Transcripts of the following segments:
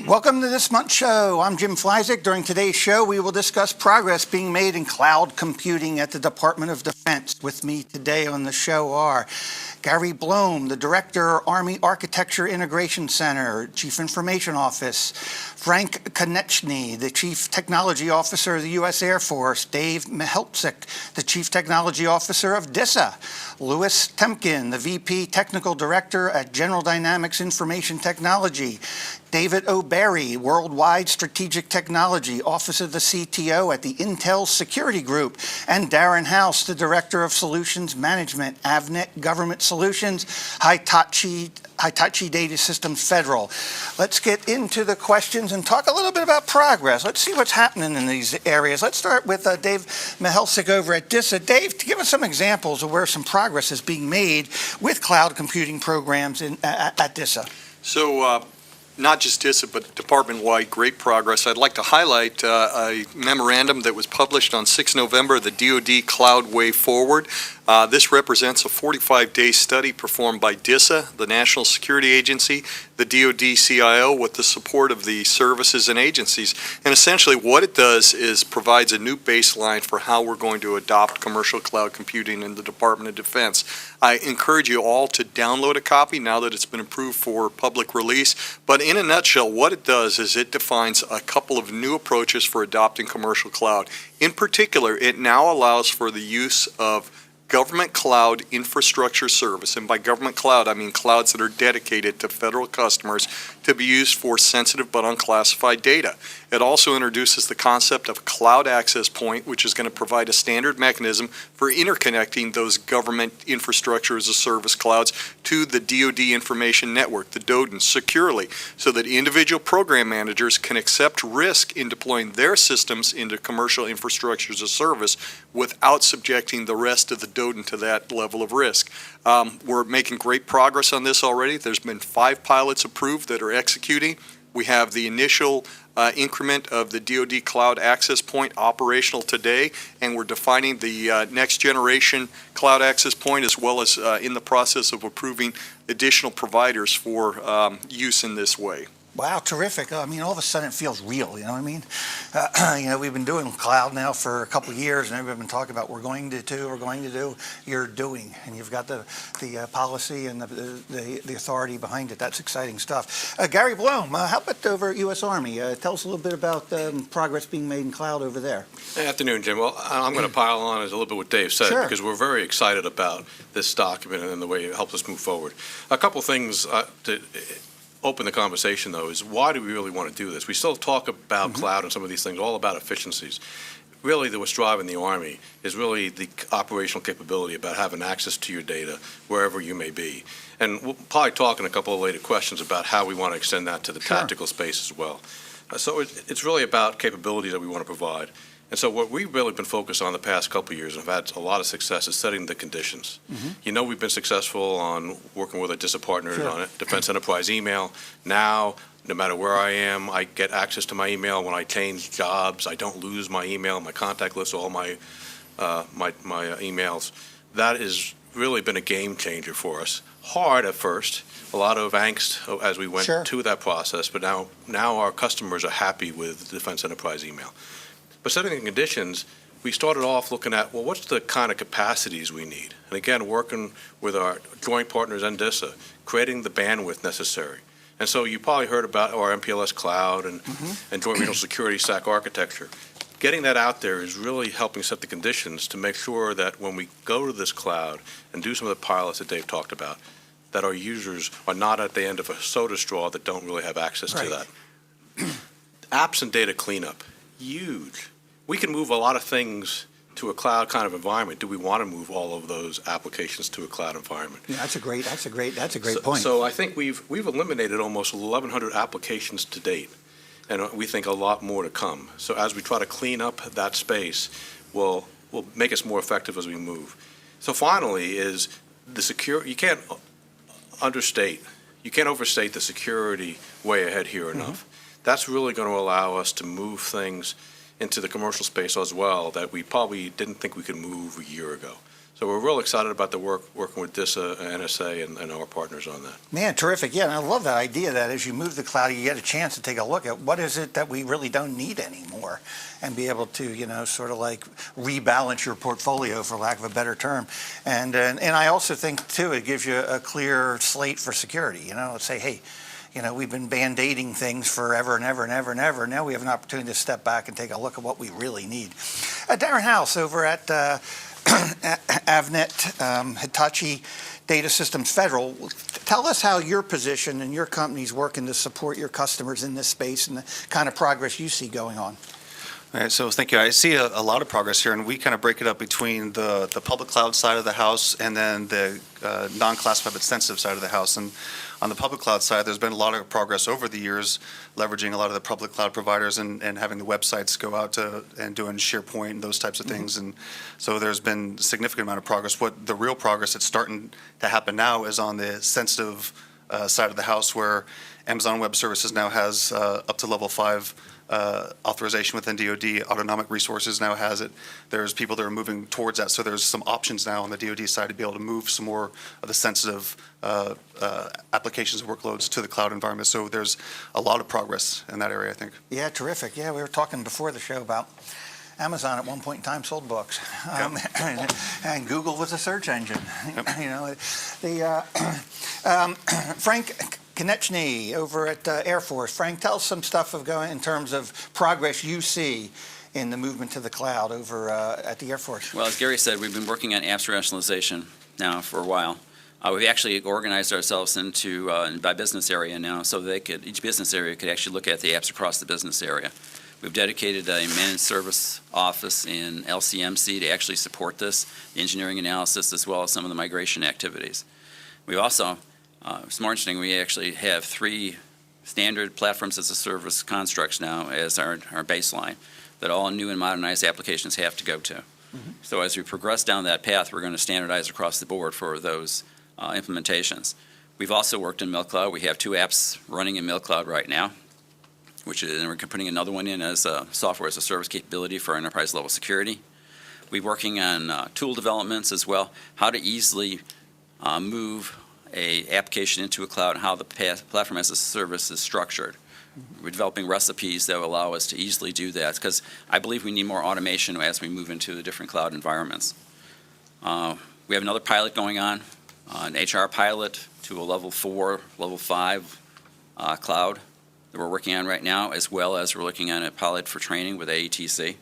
Welcome to this month's show. I'm Jim Flyzik. During today's show, we will discuss progress being made in cloud computing at the Department of Defense. With me today on the show are Gary Blohm, the Director, Army Architecture Integration Center, Chief Information Office; Frank Konieczny, the Chief Technology Officer of the U.S. Air Force; Dave Mihelcic, the Chief Technology Officer of DISA; Louis Tempkin, the VP Technical Director at General Dynamics Information Technology; David O'Barry, Worldwide Strategic Technology, Office of the CTO at the Intel Security Group; and Darren House, the Director of Solutions Management, Avnet Government Solutions, Hitachi Data Systems Federal. Let's get into the questions and talk a little bit about progress. Let's see what's happening in these areas. Let's start with Dave Mihelcic over at DISA. Dave, give us some examples of where some progress is being made with cloud computing programs at DISA. So, not just DISA, but department-wide, great progress. I'd like to highlight a memorandum that was published on 6 November, the DoD Cloud Way Forward. This represents a 45-day study performed by DISA, the National Security Agency, the DoD CIO, with the support of the services and agencies. And essentially what it does is provides a new baseline for how we're going to adopt commercial cloud computing in the Department of Defense. I encourage you all to download a copy now that it's been approved for public release. But in a nutshell, what it does is it defines a couple of new approaches for adopting commercial cloud. In particular, it now allows for the use of government cloud infrastructure service, and by government cloud I mean clouds that are dedicated to federal customers to be used for sensitive but unclassified data. It also introduces the concept of cloud access point, which is going to provide a standard mechanism for interconnecting those government infrastructure as a service clouds to the DoD information network, the DoD, securely, so that individual program managers can accept risk in deploying their systems into commercial infrastructure as a service without subjecting the rest of the DoD to that level of risk. We're making great progress on this already. There's been 5 pilots approved that are executing. We have the initial increment of the DoD Cloud Access Point operational today, and we're defining the next generation Cloud Access Point, as well as in the process of approving additional providers for use in this way. Wow, terrific. I mean, all of a sudden it feels real, you know what I mean? We've been doing cloud now for a couple of years, and everybody's been talking about we're going to do, you're doing, and you've got the policy and the authority behind it. That's exciting stuff. Gary Blohm, how about over at U.S. Army? Tell us a little bit about progress being made in cloud over there. Good afternoon, Jim. Well, I'm going to pile on a little bit what Dave said, Sure. Because we're very excited about this document and the way it helps us move forward. A couple things to open the conversation, though, is why do we really want to do this? We still talk about cloud and some of these things, all about efficiencies. Really, what's driving the Army is really the operational capability about having access to your data wherever you may be. And we'll probably talk in a couple of later questions about how we want to extend that to the tactical space as well. So it's really about capabilities that we want to provide. And so what we've really been focused on the past couple of years and have had a lot of success is setting the conditions. We've been successful on working with our DISA partners on it, Defense Enterprise Email. Now, no matter where I am, I get access to my email. When I change jobs, I don't lose my email, my contact list, all my emails. That has really been a game changer for us. Hard at first, a lot of angst as we went to that process, but now our customers are happy with Defense Enterprise Email. But setting the conditions, we started off looking at, well, what's the kind of capacities we need? And again, working with our joint partners and DISA, creating the bandwidth necessary. And so you probably heard about our MPLS Cloud and Joint Regional Security Stack architecture. Getting that out there is really helping set the conditions to make sure that when we go to this cloud and do some of the pilots that Dave talked about, that our users are not at the end of a soda straw that don't really have access to that. Apps and data cleanup, huge. We can move a lot of things to a cloud kind of environment. Do we want to move all of those applications to a cloud environment? Yeah, that's a great point. So I think we've eliminated almost 1,100 applications to date, and we think a lot more to come. So as we try to clean up that space, will make us more effective as we move. So finally is the security. You can't overstate the security way ahead here enough. That's really going to allow us to move things into the commercial space as well that we probably didn't think we could move a year ago. So we're real excited about the working with DISA, NSA, and our partners on that. Man, terrific. Yeah, and I love that idea that as you move to the cloud, you get a chance to take a look at what is it that we really don't need anymore and be able to, sort of like rebalance your portfolio, for lack of a better term. And I also think, too, it gives you a clear slate for security. Let's say, hey, we've been band-aiding things forever and ever and ever and ever. Now we have an opportunity to step back and take a look at what we really need. Darren House over at Avnet, Hitachi Data Systems Federal. Tell us how your position and your company's working to support your customers in this space and the kind of progress you see going on. All right, so thank you. I see a lot of progress here, and we kind of break it up between the public cloud side of the house and then the non-classified but sensitive side of the house. And on the public cloud side, there's been a lot of progress over the years, leveraging a lot of the public cloud providers and having the websites go out to and doing SharePoint and those types of things. And so there's been a significant amount of progress. What the real progress that's starting to happen now is on the sensitive side of the house, where Amazon Web Services now has up to level 5 authorization within DoD. Autonomic Resources now has it. There's people that are moving towards that. So there's some options now on the DoD side to be able to move some more of the sensitive applications and workloads to the cloud environment. So there's a lot of progress in that area, I think. Yeah, terrific. Yeah, we were talking before the show about Amazon at one point in time sold books, and Google was a search engine. Yep. Frank Konieczny over at Air Force. Frank, tell us some stuff in terms of progress you see in the movement to the cloud over at the Air Force. Well, as Gary said, we've been working on apps rationalization now for a while. We've actually organized ourselves into by business area now, so each business area could actually look at the apps across the business area. We've dedicated a managed service office in LCMC to actually support this, the engineering analysis, as well as some of the migration activities. We also, it's more interesting, we actually have 3 standard platforms as a service constructs now as our baseline that all new and modernized applications have to go to. So as we progress down that path, we're going to standardize across the board for those implementations. We've also worked in MilCloud. We have 2 apps running in MilCloud right now, and we're putting another one in as a software as a service capability for enterprise level security. We're working on tool developments as well, how to easily move a application into a cloud and how the platform as a service is structured. We're developing recipes that will allow us to easily do that, because I believe we need more automation as we move into the different cloud environments. We have another pilot going on, an HR pilot to a level 4, level 5 cloud that we're working on right now, as well as we're looking at a pilot for training with AETC.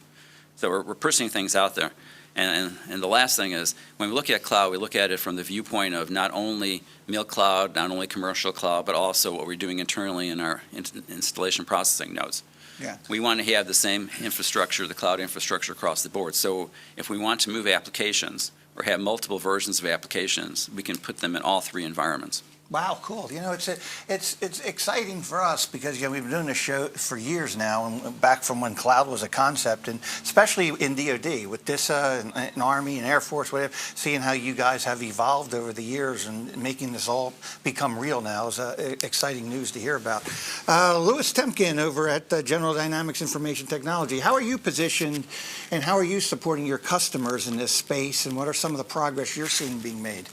So we're pushing things out there. And the last thing is, when we look at cloud, we look at it from the viewpoint of not only MilCloud, not only commercial cloud, but also what we're doing internally in our installation processing nodes. Yeah. We want to have the same infrastructure, the cloud infrastructure across the board. So if we want to move applications or have multiple versions of applications, we can put them in all 3 environments. Wow, cool. It's exciting for us because we've been doing this show for years now, and back from when cloud was a concept, and especially in DoD with DISA and Army and Air Force, whatever. Seeing how you guys have evolved over the years and making this all become real now is exciting news to hear about. Louis Tempkin over at General Dynamics Information Technology. How are you positioned, and how are you supporting your customers in this space, and what are some of the progress you're seeing being made?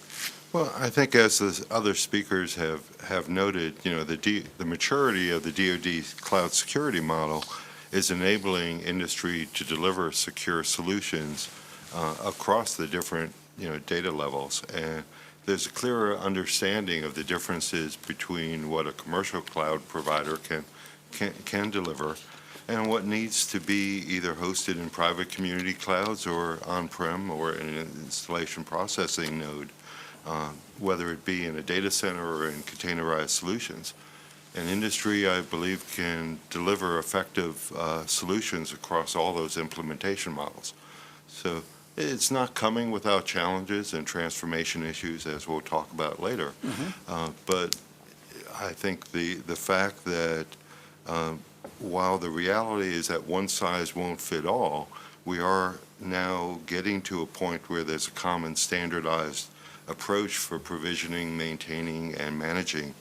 Well, I think as the other speakers have noted, the maturity of the DoD cloud security model is enabling industry to deliver secure solutions across the different, data levels. And there's a clearer understanding of the differences between what a commercial cloud provider can deliver and what needs to be either hosted in private community clouds or on-prem or in an installation processing node. Whether it be in a data center or in containerized solutions. And industry, I believe, can deliver effective solutions across all those implementation models. So it's not coming without challenges and transformation issues, as we'll talk about later. But I think the fact that while the reality is that one size won't fit all, we are now getting to a point where there's a common standardized approach for provisioning, maintaining, and managing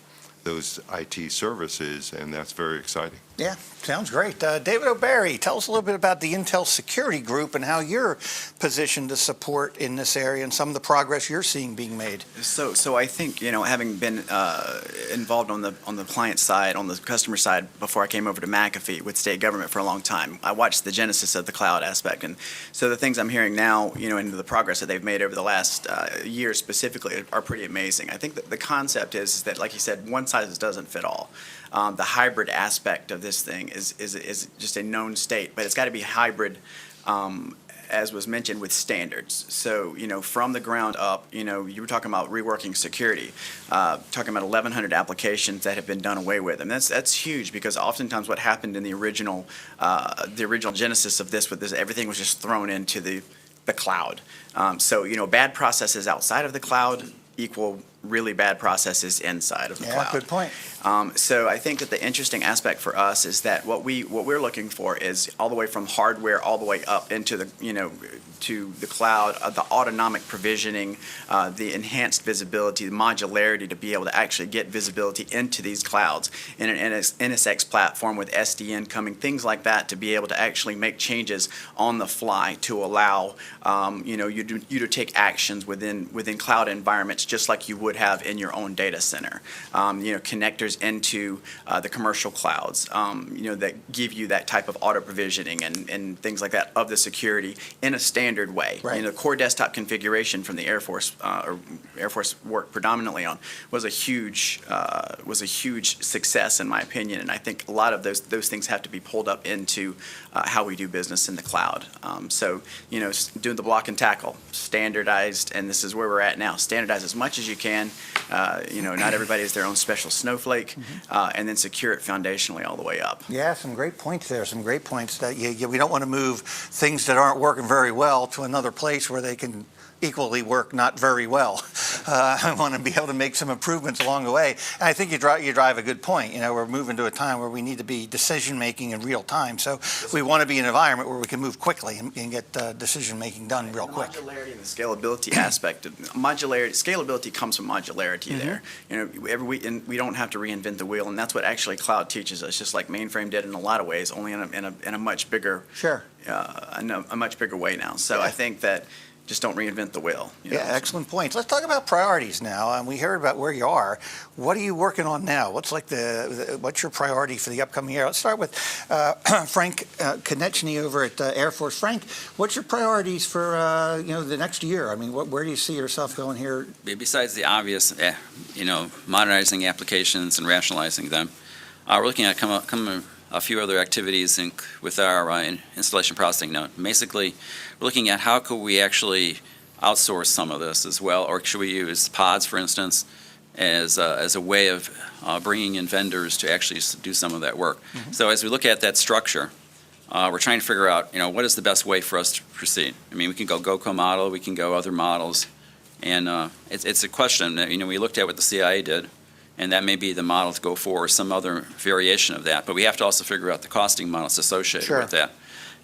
those IT services, and that's very exciting. Yeah, sounds great. David O'Barry, tell us a little bit about the Intel Security Group and how you're positioned to support in this area and some of the progress you're seeing being made. So I think, having been involved on the client side, on the customer side, before I came over to McAfee with state government for a long time, I watched the genesis of the cloud aspect. And so the things I'm hearing now, and the progress that they've made over the last year specifically are pretty amazing. I think that the concept is that, like you said, one size doesn't fit all. The hybrid aspect of this thing is just a known state, but it's got to be hybrid, as was mentioned, with standards. So, from the ground up, you were talking about reworking security, talking about 1,100 applications that have been done away with. And that's huge, because oftentimes what happened in the original genesis of this, everything was just thrown into the cloud. So, bad processes outside of the cloud equal really bad processes inside of the cloud. Yeah, good point. So I think that the interesting aspect for us is that what we're looking for is all the way from hardware all the way up into the to the cloud, the autonomic provisioning, the enhanced visibility, the modularity to be able to actually get visibility into these clouds in an NSX platform with SDN coming, things like that, to be able to actually make changes on the fly to allow you to take actions within cloud environments just like you would have in your own data center. Connectors into the commercial clouds, that give you that type of auto provisioning and things like that of the security in a standard way. Right. Core desktop configuration from the Air Force worked predominantly on was a huge success in my opinion, and I think a lot of those things have to be pulled up into how we do business in the cloud. So doing the block and tackle, standardized, and this is where we're at now. Standardize as much as you can. Not everybody has their own special snowflake, and then secure it foundationally all the way up. Yeah, some great points there. Some great points that we don't want to move things that aren't working very well to another place where they can equally work not very well. I want to be able to make some improvements along the way. And I think you drive a good point. We're moving to a time where we need to be decision-making in real time. So we want to be in an environment where we can move quickly and get decision-making done real quick. Modularity and the scalability aspect. Scalability comes from modularity there. And we don't have to reinvent the wheel, and that's what actually cloud teaches us, just like mainframe did in a lot of ways, only in a much bigger, a much bigger way now. So I think that just don't reinvent the wheel. Yeah, excellent points. Let's talk about priorities now. And we heard about where you are. What are you working on now? What's what's your priority for the upcoming year? Let's start with Frank Konieczny over at Air Force. Frank, what's your priorities for the next year? I mean, where do you see yourself going here? Besides the obvious, modernizing applications and rationalizing them, we're looking at a few other activities with our installation processing node. Basically, we're looking at how could we actually outsource some of this as well, or should we use pods, for instance, as a way of bringing in vendors to actually do some of that work. So as we look at that structure, we're trying to figure out, what is the best way for us to proceed. I mean, we can go GoCo model, we can go other models, and it's a question that, we looked at what the CIA did, and that may be the model to go for, or some other variation of that. But we have to also figure out the costing models associated with that.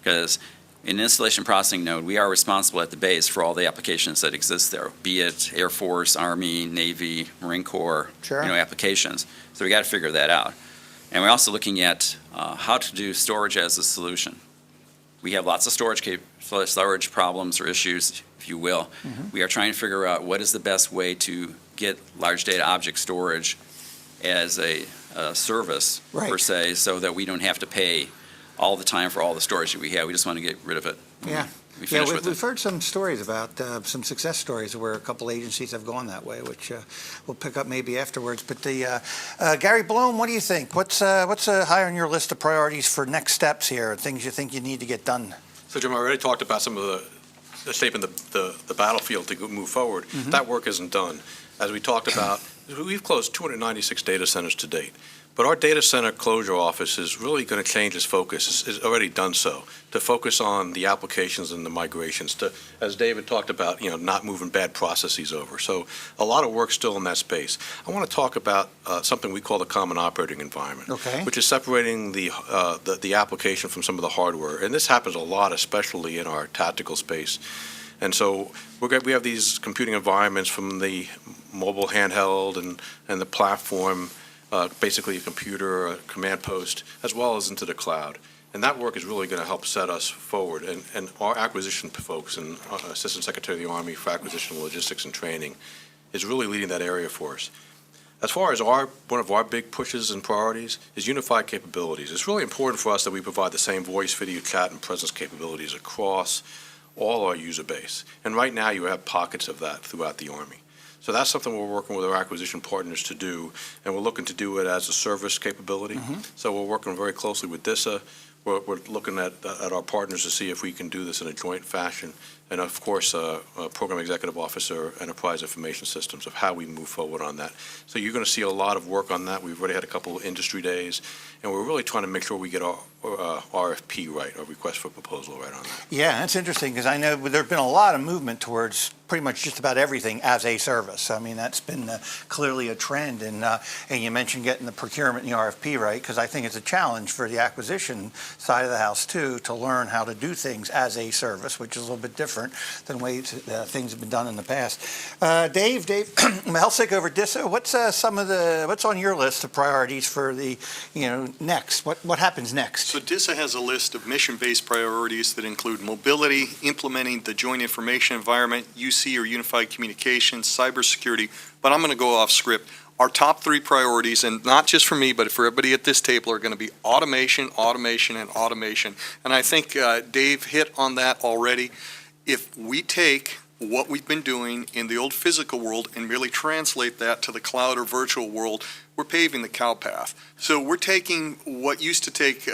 Because in installation processing node, we are responsible at the base for all the applications that exist there, be it Air Force, Army, Navy, Marine Corps, applications. So we got to figure that out. And we're also looking at how to do storage as a solution. We have lots of storage problems or issues, if you will. We are trying to figure out what is the best way to get large data object storage as a service, per se, so that we don't have to pay all the time for all the storage that we have. We just want to get rid of it. We've heard some stories about some success stories where a couple agencies have gone that way, which we'll pick up maybe afterwards. But Gary Blohm, what do you think? What's high on your list of priorities for next steps here, things you think you need to get done? So, Jim, I already talked about some of the shaping the battlefield to move forward. That work isn't done. As we talked about, we've closed 296 data centers to date. But our data center closure office is really going to change its focus. It's already done so, to focus on the applications and the migrations, to, as David talked about, not moving bad processes over. So a lot of work still in that space. I want to talk about something we call the common operating environment, which is separating the application from some of the hardware. And this happens a lot, especially in our tactical space. And so we have these computing environments from the mobile handheld and the platform basically a computer, a command post, as well as into the cloud. And that work is really going to help set us forward. And our acquisition folks and Assistant Secretary of the Army for Acquisition, Logistics, and Training is really leading that area for us. As far as one of our big pushes and priorities is unified capabilities. It's really important for us that we provide the same voice, video, chat, and presence capabilities across all our user base. And right now you have pockets of that throughout the Army. So that's something we're working with our acquisition partners to do, and we're looking to do it as a service capability. So we're working very closely with DISA. We're looking at our partners to see if we can do this in a joint fashion. And of course, Program Executive Officer, Enterprise Information Systems, of how we move forward on that. So you're going to see a lot of work on that. We've already had a couple of industry days, and we're really trying to make sure we get our RFP right, our request for proposal right on that. Yeah, that's interesting because I know there's been a lot of movement towards pretty much just about everything as a service. I mean, that's been clearly a trend. And you mentioned getting the procurement and the RFP right, because I think it's a challenge for the acquisition side of the house, too, to learn how to do things as a service, which is a little bit different than ways things have been done in the past. Dave Mihelcic over DISA, what's on your list of priorities for the, next? What happens next? So DISA has a list of mission-based priorities that include mobility, implementing the joint information environment, UC or unified communications, cybersecurity, but I'm going to go off script. Our top three priorities, and not just for me, but for everybody at this table, are going to be automation, automation, and automation. And I think Dave hit on that already. If we take what we've been doing in the old physical world and merely translate that to the cloud or virtual world, we're paving the cow path. So we're taking what used to take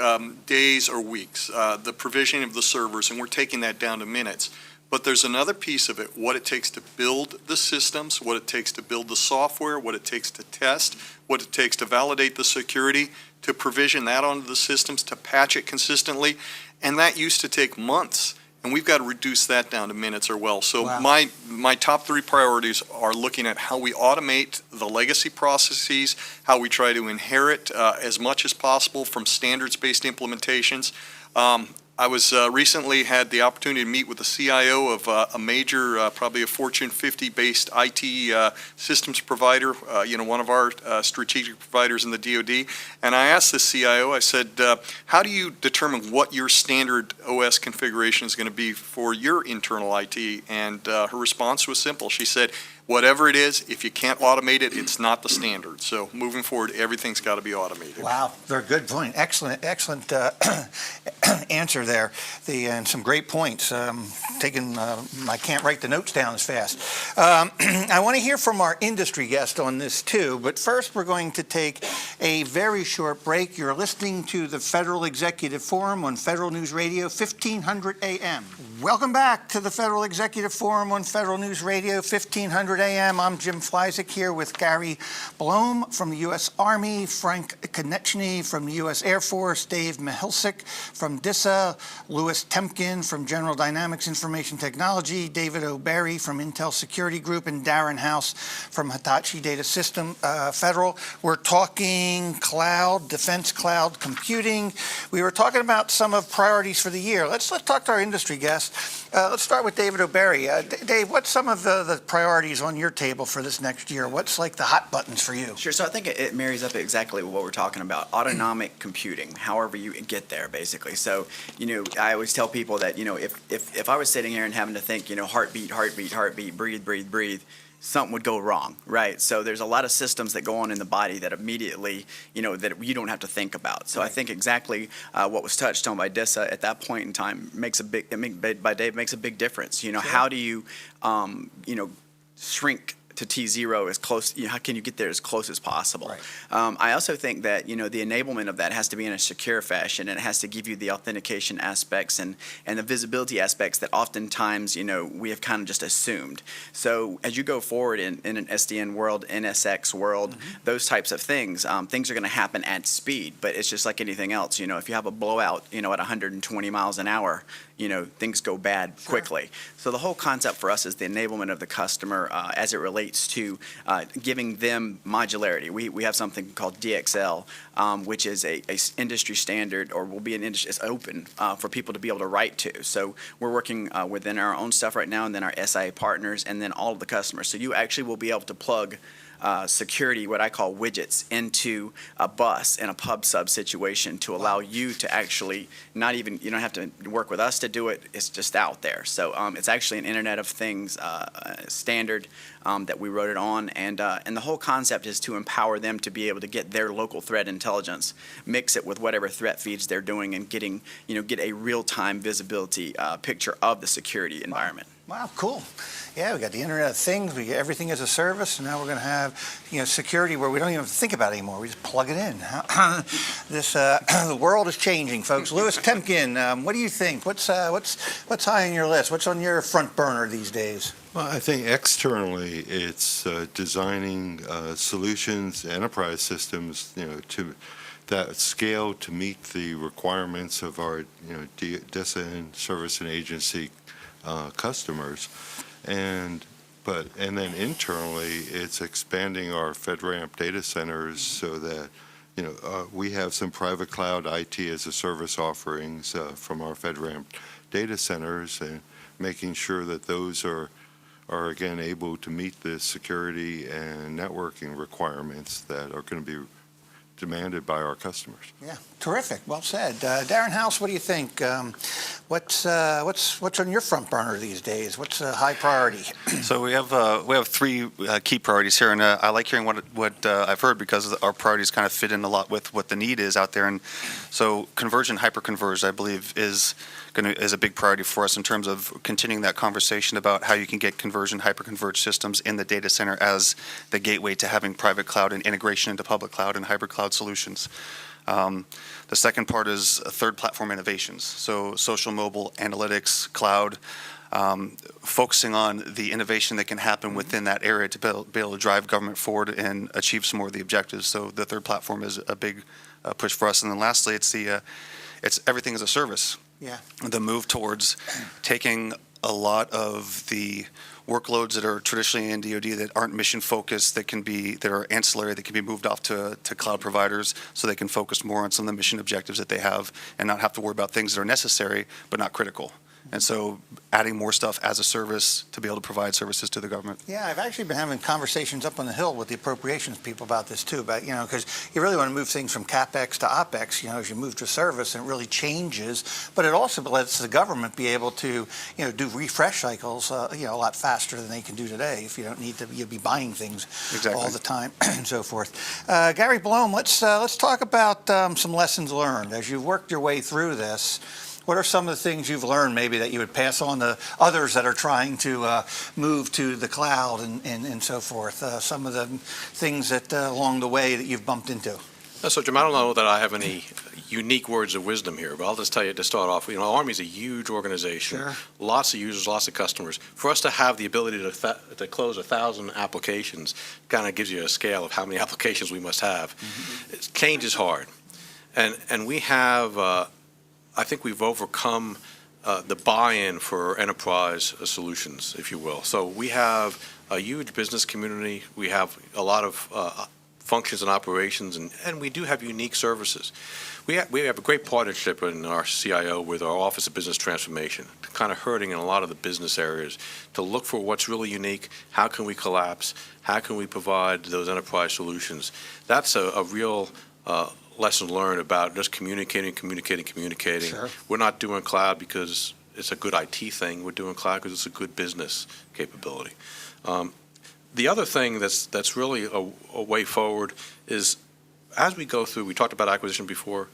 days or weeks, the provisioning of the servers, and we're taking that down to minutes. But there's another piece of it, what it takes to build the systems, what it takes to build the software, what it takes to test, what it takes to validate the security, to provision that onto the systems, to patch it consistently. And that used to take months. And we've got to reduce that down to minutes or well. So wow. my top three priorities are looking at how we automate the legacy processes, how we try to inherit as much as possible from standards-based implementations. I was recently had the opportunity to meet with the CIO of a major, probably a Fortune 50 based IT systems provider, one of our strategic providers in the DoD. And I asked the CIO, I said, how do you determine what your standard OS configuration is going to be for your internal IT? And her response was simple. She said, whatever it is, if you can't automate it, it's not the standard. So moving forward, everything's got to be automated. Wow, very good point. Excellent answer there. And some great points. I can't write the notes down as fast. I want to hear from our industry guest on this too, but first we're going to take a very short break. You're listening to the Federal Executive Forum on Federal News Radio, 1500 AM. Welcome back to the Federal Executive Forum on Federal News Radio, 1500 AM. I'm Jim Flyzik here with Gary Blohm from the U.S. Army, Frank Konieczny from the U.S. Air Force, Dave Mihelcic from DISA, Louis Tempkin from General Dynamics Information Technology, David O'Barry from Intel Security Group, and Darren House from Hitachi Data System Federal. We're talking cloud, defense cloud computing. We were talking about some of priorities for the year. Let's talk to our industry guest. Let's start with David O'Barry. Dave, what's some of the priorities on your table for this next year? What's like the hot buttons for you? Sure. So I think it marries up exactly with what we're talking about, autonomic computing, however you get there, basically. So, I always tell people that, if I was sitting here and having to think, heartbeat, heartbeat, heartbeat, breathe, breathe, breathe, something would go wrong, right? So there's a lot of systems that go on in the body that immediately, that you don't have to think about. So right. I think exactly what was touched on by DISA at that point in time makes a big difference. Sure. How do you, shrink to T0 as close, how can you get there as close as possible? Right. I also think that, the enablement of that has to be in a secure fashion, and it has to give you the authentication aspects and the visibility aspects that oftentimes, we have kind of just assumed. So as you go forward in an SDN world, NSX world, those types of things, things are going to happen at speed, but it's just like anything else. If you have a blowout, at 120 miles an hour, things go bad quickly. So the whole concept for us is the enablement of the customer as it relates to giving them modularity. We have something called DXL, which is a industry standard, or will be it's open for people to be able to write to. So we're working within our own stuff right now, and then our SIA partners, and then all of the customers. So you actually will be able to plug security, what I call widgets, into a bus in a pub sub situation to allow you to actually not even, you don't have to work with us to do it, it's just out there. So it's actually an Internet of Things standard that we wrote it on, and the whole concept is to empower them to be able to get their local threat intelligence, mix it with whatever threat feeds they're doing, and get a real-time visibility picture of the security environment. Wow, cool. Yeah, we got the Internet of Things, we get everything as a service, and now we're going to have, security where we don't even have to think about it anymore. We just plug it in. The world is changing, folks. Louis Tempkin, what do you think? What's high on your list? What's on your front burner these days? Well, I think externally, it's designing solutions, enterprise systems, to that scale to meet the requirements of our, DISA and service and agency customers, and then internally, it's expanding our FedRAMP data centers so that we have some private cloud IT as a service offerings from our FedRAMP data centers, and making sure that those are again able to meet the security and networking requirements that are going to be demanded by our customers. Yeah, terrific. Well said. Darren House, what do you think? What's on your front burner these days? What's a high priority? So we have three key priorities here, and I like hearing what I've heard, because our priorities kind of fit in a lot with what the need is out there. And so convergent, hyperconverged, I believe, is a big priority for us in terms of continuing that conversation about how you can get convergent, hyperconverged systems in the data center as the gateway to having private cloud and integration into public cloud and hybrid cloud solutions. The second part is third platform innovations. So social, mobile, analytics, cloud, focusing on the innovation that can happen within that area to be able to drive government forward and achieve some more of the objectives. So the third platform is a big push for us. And then lastly, it's everything as a service. Yeah. The move towards taking a lot of the workloads that are traditionally in DoD that aren't mission focused, that are ancillary, that can be moved off to cloud providers, so they can focus more on some of the mission objectives that they have and not have to worry about things that are necessary but not critical. And so adding more stuff as a service to be able to provide services to the government. Yeah, I've actually been having conversations up on the Hill with the appropriations people about this too, about, because you really want to move things from CapEx to OpEx, as you move to service, and it really changes, but it also lets the government be able to, do refresh cycles, a lot faster than they can do today, if you don't need to be buying things all the time and so forth. Gary Blohm, let's talk about some lessons learned as you've worked your way through this. What are some of the things you've learned maybe that you would pass on to others that are trying to move to the cloud and so forth? Some of the things that along the way that you've bumped into? So, Jim, I don't know that I have any unique words of wisdom here, but I'll just tell you to start off, Army's a huge organization, sure. Lots of users, lots of customers. For us to have the ability to close 1,000 applications kind of gives you a scale of how many applications we must have. Mm-hmm. Change is hard. And we have... I think we've overcome the buy-in for enterprise solutions, if you will. So we have a huge business community. We have a lot of functions and operations, and we do have unique services. We have a great partnership in our CIO with our Office of Business Transformation, kind of hurting in a lot of the business areas to look for what's really unique. How can we collapse? How can we provide those enterprise solutions? That's a real lesson learned about just communicating. Sure. We're not doing cloud because it's a good IT thing. We're doing cloud because it's a good business capability. The other thing that's really a way forward is, as we go through, we talked about acquisition before,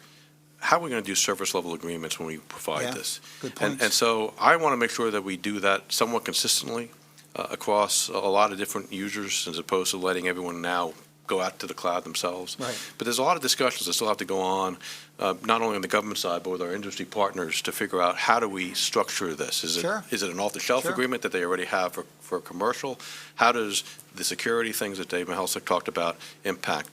how are we going to do service level agreements when we provide this? Good points. And so I want to make sure that we do that somewhat consistently across a lot of different users, as opposed to letting everyone now go out to the cloud themselves. Right. But there's a lot of discussions that still have to go on, not only on the government side, but with our industry partners, to figure out how do we structure this. Is it an off-the-shelf agreement that they already have for commercial? How does the security things that Dave Mihelcic talked about impact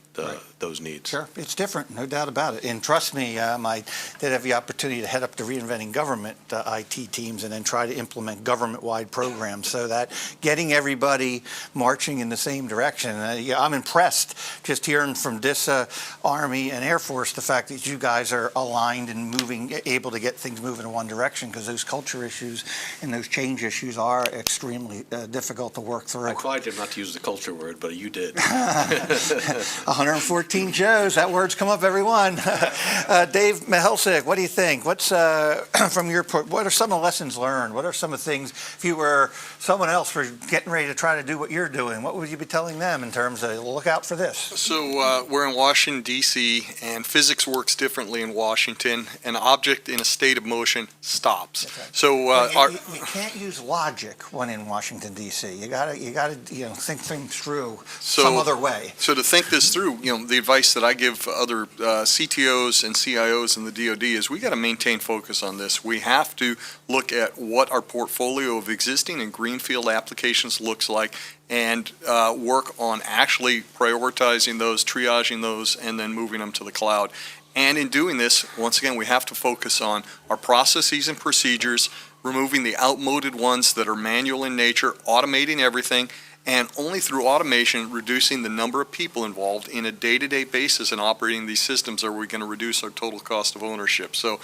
those needs. Sure, it's different, no doubt about it. And trust me, I did have the opportunity to head up the Reinventing Government IT teams and then try to implement government-wide programs so that getting everybody marching in the same direction. Yeah, I'm impressed just hearing from DISA, Army, and Air Force the fact that you guys are aligned and moving, able to get things moving in one direction, because those culture issues and those change issues are extremely difficult to work through. I tried not to use the culture word, but you did. 114 Joes, that word's come up every one. Dave Mihelcic, what do you think? What's from your what are some of the lessons learned? What are some of the things, if you were someone else for getting ready to try to do what you're doing, what would you be telling them in terms of look out for this? So we're in Washington, D.C., and physics works differently in Washington. An object in a state of motion stops. Okay. So you can't use logic when in Washington, D.C. You gotta think things through some other way. So to think this through, the advice that I give other CTOs and CIOs in the DoD is we got to maintain focus on this. We have to look at what our portfolio of existing and greenfield applications looks like and work on actually prioritizing those, triaging those, and then moving them to the cloud. And in doing this, once again, we have to focus on our processes and procedures, removing the outmoded ones that are manual in nature, automating everything, and only through automation, reducing the number of people involved in a day-to-day basis in operating these systems are we going to reduce our total cost of ownership. So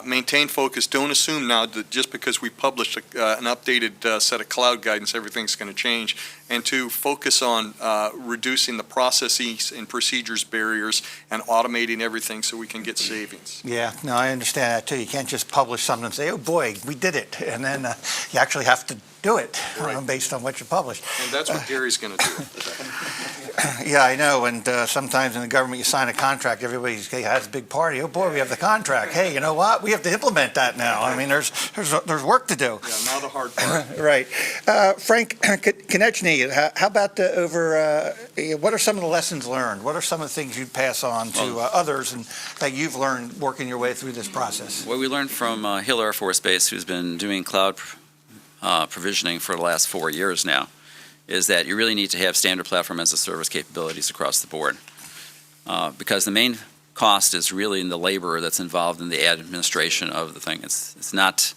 maintain focus. Don't assume now that just because we published an updated set of cloud guidance, everything's going to change. And to focus on reducing the processes and procedures barriers and automating everything so we can get savings. Yeah, no, I understand that too. You can't just publish something and say, oh boy, we did it. And then you actually have to do it based on what you published. And that's what Gary's going to do. Yeah, I know. And sometimes in the government, you sign a contract, everybody has a big party. Oh boy, we have the contract. Hey, you know what? We have to implement that now. I mean, there's work to do. Yeah, now the hard part. Right. Frank Konieczny, how about what are some of the lessons learned? What are some of the things you'd pass on to others and that you've learned working your way through this process? What we learned from Hill Air Force Base, who's been doing cloud provisioning for the last 4 years now, is that you really need to have standard platform as a service capabilities across the board. Because the main cost is really in the labor that's involved in the administration of the thing. It's not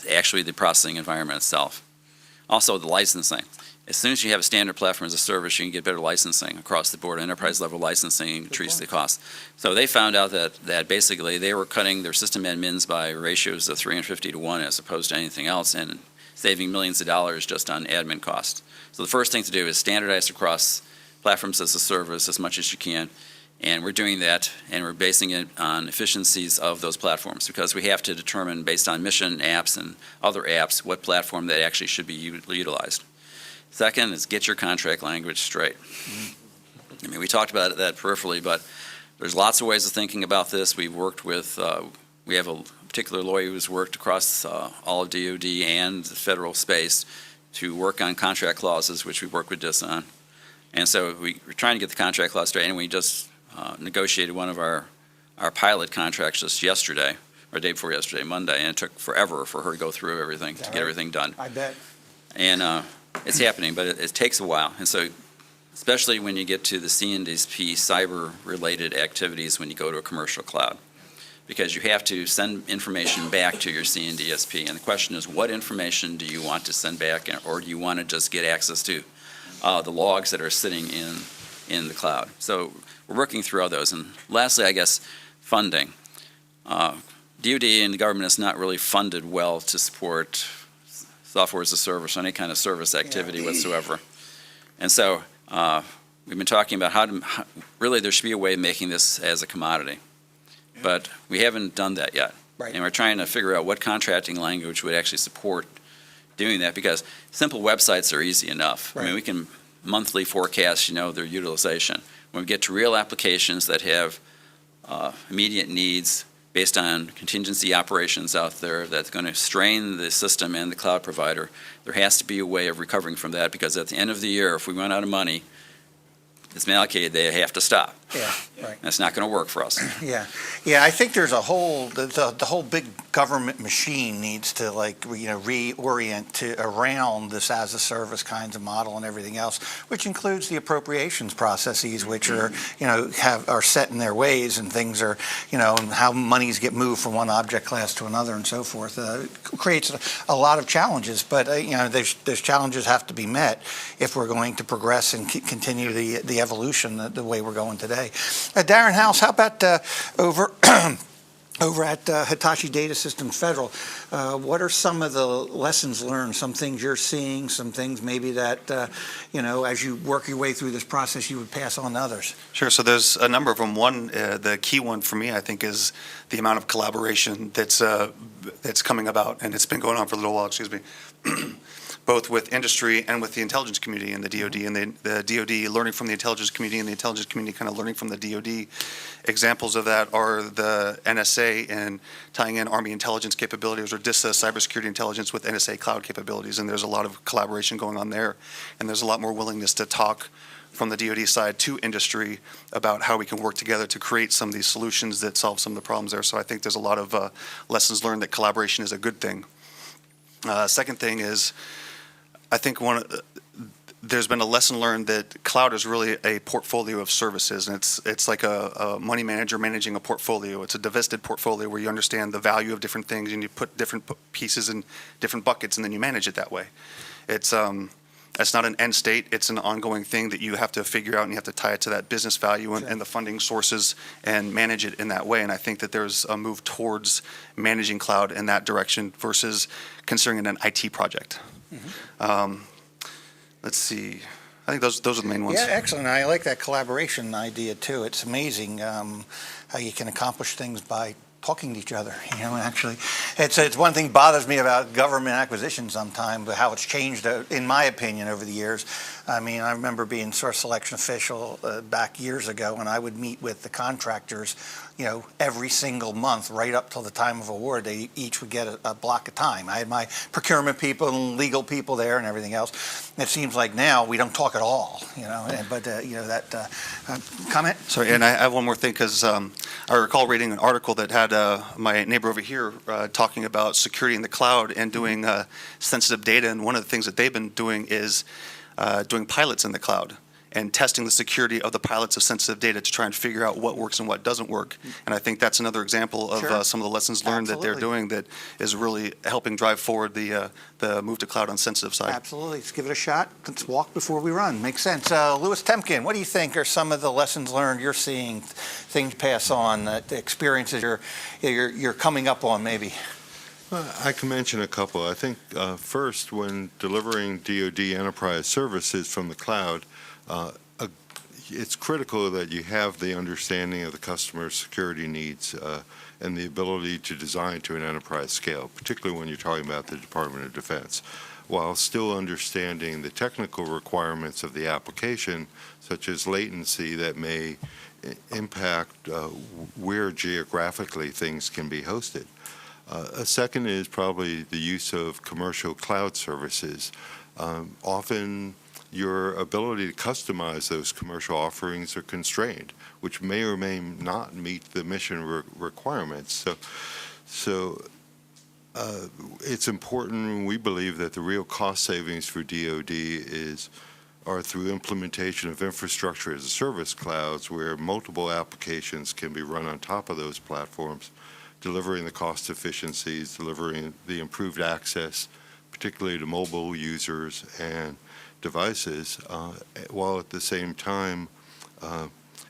actually the processing environment itself. Also the licensing. As soon as you have a standard platform as a service, you can get better licensing across the board. Enterprise level licensing decreases the cost. So they found out that basically they were cutting their system admins by ratios of 350 to 1 as opposed to anything else, and saving millions of dollars just on admin costs. So the first thing to do is standardize across platforms as a service as much as you can. And we're doing that, and we're basing it on efficiencies of those platforms, because we have to determine, based on mission apps and other apps, what platform that actually should be utilized. Second is get your contract language straight. I mean, we talked about that peripherally, but there's lots of ways of thinking about this. We've worked with, we have a particular lawyer who's worked across all of DoD and the federal space to work on contract clauses, which we work with DISA on. And so we're trying to get the contract clause straight, and we just negotiated one of our pilot contracts just yesterday, or day before yesterday, Monday, and it took forever for her to go through everything to get everything done. I bet. And it's happening, but it takes a while. And so, especially when you get to the C&DSP cyber-related activities when you go to a commercial cloud, because you have to send information back to your C&DSP. And the question is, what information do you want to send back, or do you want to just get access to the logs that are sitting in the cloud? So we're working through all those. And lastly, I guess, funding. DoD and the government is not really funded well to support software as a service or any kind of service activity whatsoever. And so we've been talking about how really there should be a way of making this as a commodity. But we haven't done that yet. Right. And we're trying to figure out what contracting language would actually support doing that, because simple websites are easy enough. Right. I mean, we can monthly forecast, their utilization. When we get to real applications that have immediate needs based on contingency operations out there that's going to strain the system and the cloud provider, there has to be a way of recovering from that, because at the end of the year, if we run out of money that's been allocated, they have to stop. Yeah, right. That's not going to work for us. Yeah, I think there's a whole, the whole big government machine needs to reorient to around this as a service kinds of model and everything else, which includes the appropriations processes, which are, are set in their ways, and things are, and how monies get moved from one object class to another and so forth, creates a lot of challenges. But, those challenges have to be met if we're going to progress and continue the evolution the way we're going today. Darren House, how about over at Hitachi Data Systems Federal, what are some of the lessons learned, some things you're seeing, some things maybe that, as you work your way through this process, you would pass on to others? Sure. So there's a number of them. One, the key one for me, I think, is the amount of collaboration that's coming about, and it's been going on for a little while, excuse me, both with industry and with the intelligence community and the DoD, and the DoD learning from the intelligence community and the intelligence community kind of learning from the DoD. Examples of that are the NSA and tying in Army intelligence capabilities, or DISA cybersecurity intelligence with NSA cloud capabilities, and there's a lot of collaboration going on there, and there's a lot more willingness to talk from the DoD side to industry about how we can work together to create some of these solutions that solve some of the problems there. So I think there's a lot of lessons learned that collaboration is a good thing. Second thing is, I think there's been a lesson learned that cloud is really a portfolio of services, and it's like a money manager managing a portfolio. It's a divested portfolio where you understand the value of different things, and you put different pieces in different buckets, and then you manage it that way. It's not an end state. It's an ongoing thing that you have to figure out, and you have to tie it to that business value and the funding sources and manage it in that way. And I think that there's a move towards managing cloud in that direction versus considering it an IT project. Mm-hmm. Let's see. I think those are the main ones. Yeah, excellent. I like that collaboration idea too. It's amazing how you can accomplish things by talking to each other. Actually, it's one thing bothers me about government acquisition sometimes, but how it's changed, in my opinion, over the years. I mean, I remember being source selection official back years ago, and I would meet with the contractors, every single month, right up till the time of award. They each would get a block of time. I had my procurement people and legal people there and everything else. It seems like now we don't talk at all, comment? Sorry, and I have one more thing, because I recall reading an article that had my neighbor over here talking about security in the cloud and doing sensitive data, and one of the things that they've been doing is doing pilots in the cloud and testing the security of the pilots of sensitive data to try and figure out what works and what doesn't work. And I think that's another example of some of the lessons learned that they're doing that is really helping drive forward the move to cloud on sensitive side. Absolutely. Let's give it a shot. Let's walk before we run. Makes sense. Louis Tempkin, what do you think are some of the lessons learned you're seeing, things pass on, the experiences you're coming up on maybe? I can mention a couple. I think first, when delivering DoD enterprise services from the cloud, it's critical that you have the understanding of the customer's security needs and the ability to design to an enterprise scale, particularly when you're talking about the Department of Defense, while still understanding the technical requirements of the application, such as latency that may impact where geographically things can be hosted. A second is probably the use of commercial cloud services. Often your ability to customize those commercial offerings are constrained, which may or may not meet the mission requirements. So it's important, we believe, that the real cost savings for DoD are through implementation of infrastructure as a service clouds, where multiple applications can be run on top of those platforms, delivering the cost efficiencies, delivering the improved access, particularly to mobile users and devices, while at the same time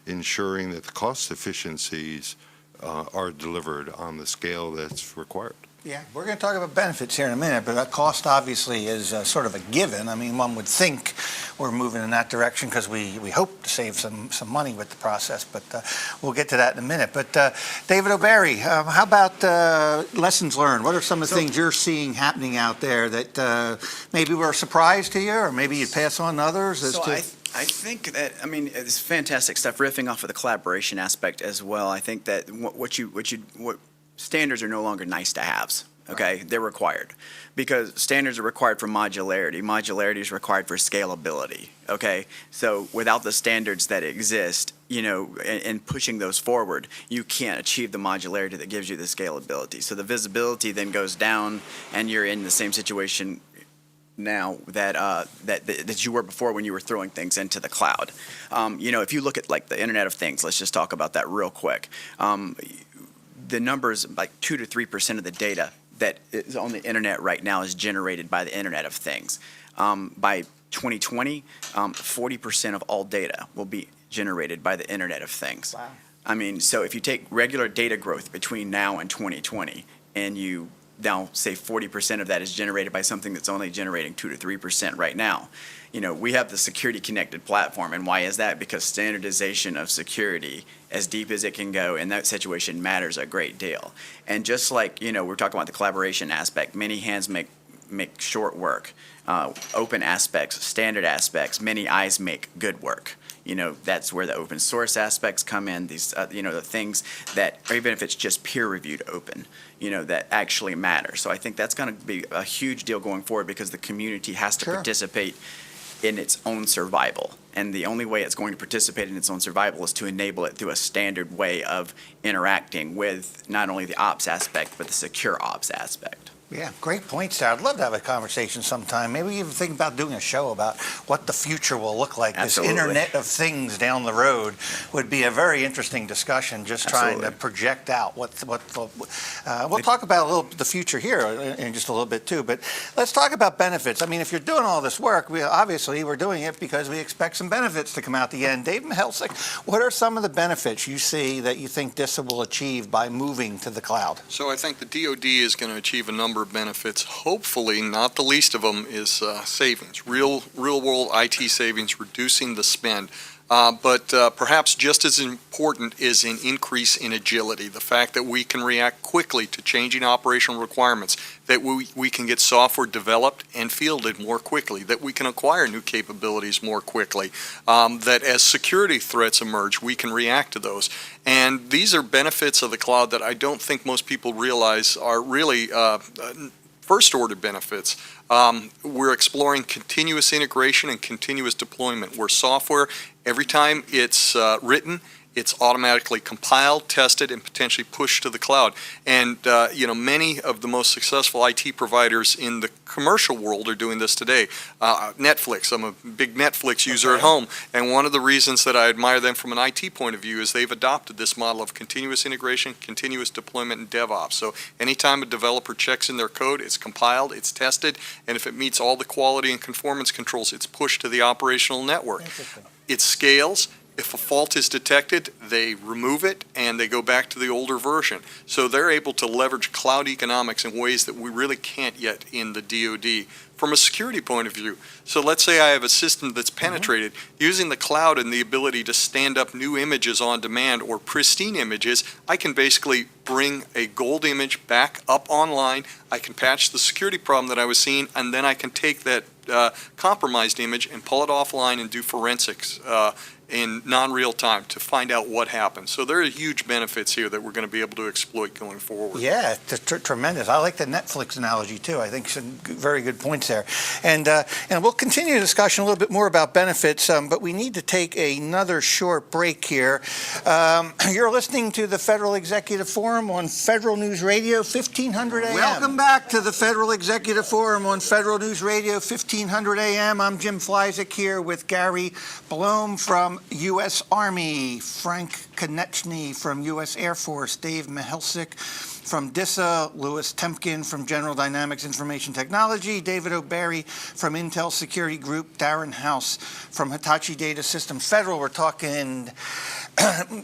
ensuring that the cost efficiencies are delivered on the scale that's required. Yeah, we're going to talk about benefits here in a minute, but that cost obviously is sort of a given. I mean, one would think we're moving in that direction because we hope to save some money with the process, but we'll get to that in a minute. But David O'Barry, how about lessons learned? What are some of the things you're seeing happening out there that maybe were a surprise to you, or maybe you'd pass on to others? I think that, it's fantastic stuff, riffing off of the collaboration aspect as well. I think that what standards are no longer nice to haves. okay? They're required. Because standards are required for modularity. Modularity is required for scalability, okay? So without the standards that exist, and pushing those forward, you can't achieve the modularity that gives you the scalability. So the visibility then goes down, and you're in the same situation now that you were before when you were throwing things into the cloud. If you look at like the Internet of Things, let's just talk about that real quick. The numbers, like 2 to 3% of the data that is on the internet right now is generated by the Internet of Things. By 2020, 40% of all data will be generated by the Internet of Things. Wow. I mean, so if you take regular data growth between now and 2020, and you now say 40% of that is generated by something that's only generating 2 to 3% right now, we have the security connected platform. And why is that? Because standardization of security, as deep as it can go in that situation, matters a great deal. And just like, we're talking about the collaboration aspect, many hands make short work. Open aspects, standard aspects, many eyes make good work. That's where the open source aspects come in, these, the things that, or even if it's just peer reviewed open, that actually matter. So I think that's going to be a huge deal going forward, because the community has to participate in its own survival. And the only way it's going to participate in its own survival is to enable it through a standard way of interacting with not only the ops aspect, but the secure ops aspect. Yeah, great points there. I'd love to have a conversation sometime. Maybe even think about doing a show about what the future will look like. Absolutely. This Internet of Things down the road would be a very interesting discussion, just trying to project out we'll talk about a little the future here in just a little bit too, but let's talk about benefits. I mean, if you're doing all this work, we're doing it because we expect some benefits to come out the end. Dave Mihelcic, what are some of the benefits you see that you think DISA will achieve by moving to the cloud? So I think the DoD is going to achieve a number of benefits. Hopefully, not the least of them is savings, real world IT savings, reducing the spend. But perhaps just as important is an increase in agility, the fact that we can react quickly to changing operational requirements, that we can get software developed and fielded more quickly, that we can acquire new capabilities more quickly, that as security threats emerge, we can react to those. And these are benefits of the cloud that I don't think most people realize are really first-order benefits. We're exploring continuous integration and continuous deployment, where software, every time it's written, it's automatically compiled, tested, and potentially pushed to the cloud. And many of the most successful IT providers in the commercial world are doing this today. Netflix, I'm a big Netflix user at home, and one of the reasons that I admire them from an IT point of view is they've adopted this model of continuous integration, continuous deployment, and DevOps. So anytime a developer checks in their code, it's compiled, it's tested, and if it meets all the quality and conformance controls, it's pushed to the operational network. It scales. If a fault is detected, they remove it and they go back to the older version. So they're able to leverage cloud economics in ways that we really can't yet in the DoD from a security point of view. So let's say I have a system that's penetrated. Using the cloud and the ability to stand up new images on demand or pristine images, I can basically bring a gold image back up online. I can patch the security problem that I was seeing, and then I can take that compromised image and pull it offline and do forensics in non-real time to find out what happened. So there are huge benefits here that we're going to be able to exploit going forward. Yeah, tremendous. I like the Netflix analogy too. I think some very good points there. And we'll continue the discussion a little bit more about benefits, but we need to take another short break here. You're listening to the Federal Executive Forum on Federal News Radio, 1500 AM. Welcome back to the Federal Executive Forum on Federal News Radio, 1500 AM. I'm Jim Flyzik here with Gary Blohm from U.S. Army, Frank Konieczny from U.S. Air Force, Dave Mihelcic from DISA, Louis Tempkin from General Dynamics Information Technology, David O'Barry from Intel Security Group, Darren House from Hitachi Data Systems Federal. We're talking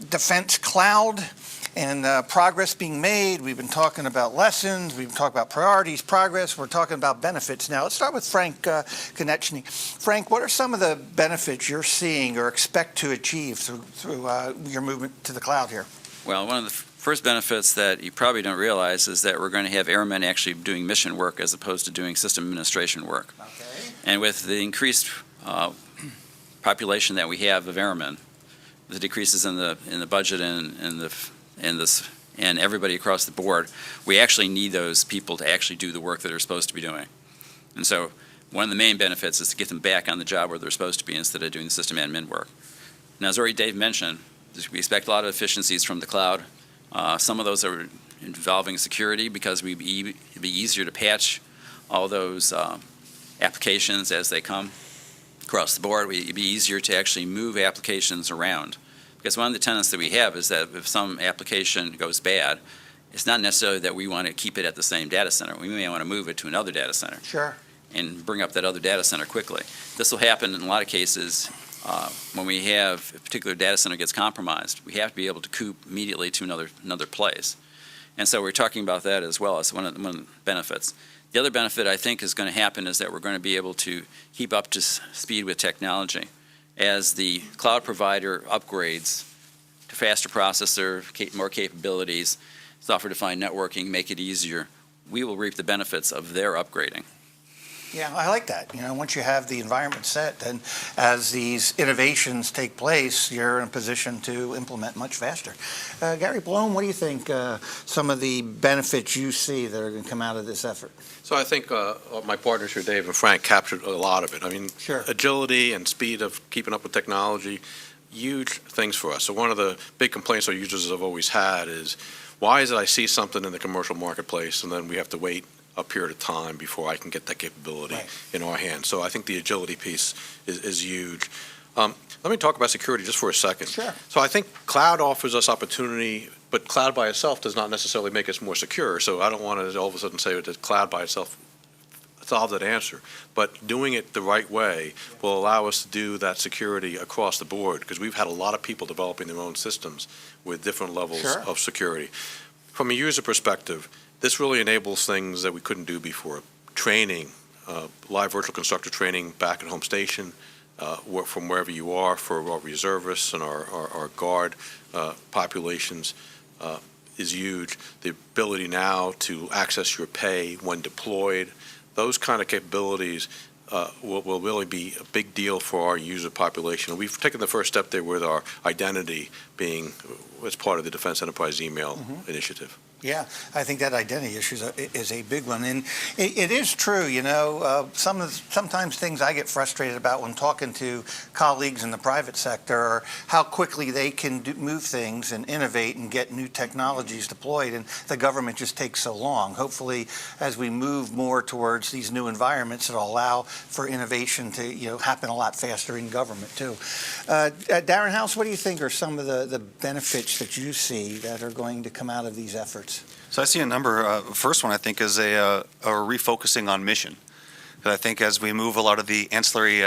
defense cloud and progress being made. We've been talking about lessons. We've been talking about priorities, progress. We're talking about benefits now. Let's start with Frank Konieczny. Frank, what are some of the benefits you're seeing or expect to achieve through your movement to the cloud here? Well, one of the first benefits that you probably don't realize is that we're going to have airmen actually doing mission work as opposed to doing system administration work. Okay. And with the increased population that we have of airmen, the decreases in the budget and the and everybody across the board, we actually need those people to actually do the work that they're supposed to be doing. And so one of the main benefits is to get them back on the job where they're supposed to be instead of doing the system admin work. Now, as already Dave mentioned, we expect a lot of efficiencies from the cloud. Some of those are involving security because it'd be easier to patch all those applications as they come across the board. It'd be easier to actually move applications around. Because one of the tenets that we have is that if some application goes bad, it's not necessarily that we want to keep it at the same data center. We may want to move it to another data center. Sure. And bring up that other data center quickly. This will happen in a lot of cases when we have a particular data center gets compromised. We have to be able to coop immediately to another place. And so we're talking about that as well as one of the benefits. The other benefit I think is going to happen is that we're going to be able to keep up to speed with technology. As the cloud provider upgrades to faster processor, more capabilities, software-defined networking, make it easier, we will reap the benefits of their upgrading. Yeah, I like that. Once you have the environment set, then as these innovations take place, you're in a position to implement much faster. Gary Blohm, what do you think some of the benefits you see that are going to come out of this effort? So I think my partners here, Dave and Frank, captured a lot of it. I mean, Sure. Agility and speed of keeping up with technology, huge things for us. So one of the big complaints our users have always had is, why is it I see something in the commercial marketplace and then we have to wait a period of time before I can get that capability in our hands? So I think the agility piece is huge. Let me talk about security just for a second. Sure. So I think cloud offers us opportunity, but cloud by itself does not necessarily make us more secure. So I don't want to all of a sudden say that cloud by itself solves that answer. But doing it the right way will allow us to do that security across the board, because we've had a lot of people developing their own systems with different levels Sure. of security. From a user perspective, this really enables things that we couldn't do before. Training, live virtual constructor training back at home station, from wherever you are for our reservists and our guard populations is huge. The ability now to access your pay when deployed, those kind of capabilities will really be a big deal for our user population. We've taken the first step there with our identity being as part of the Defense Enterprise Email Initiative. Yeah, I think that identity issue is a big one. And it is true, sometimes things I get frustrated about when talking to colleagues in the private sector are how quickly they can move things and innovate and get new technologies deployed, and the government just takes so long. Hopefully, as we move more towards these new environments, it'll allow for innovation to happen a lot faster in government, too. Darren House, what do you think are some of the benefits that you see that are going to come out of these efforts? So I see a number. First one, I think, is a refocusing on mission. And I think as we move a lot of the ancillary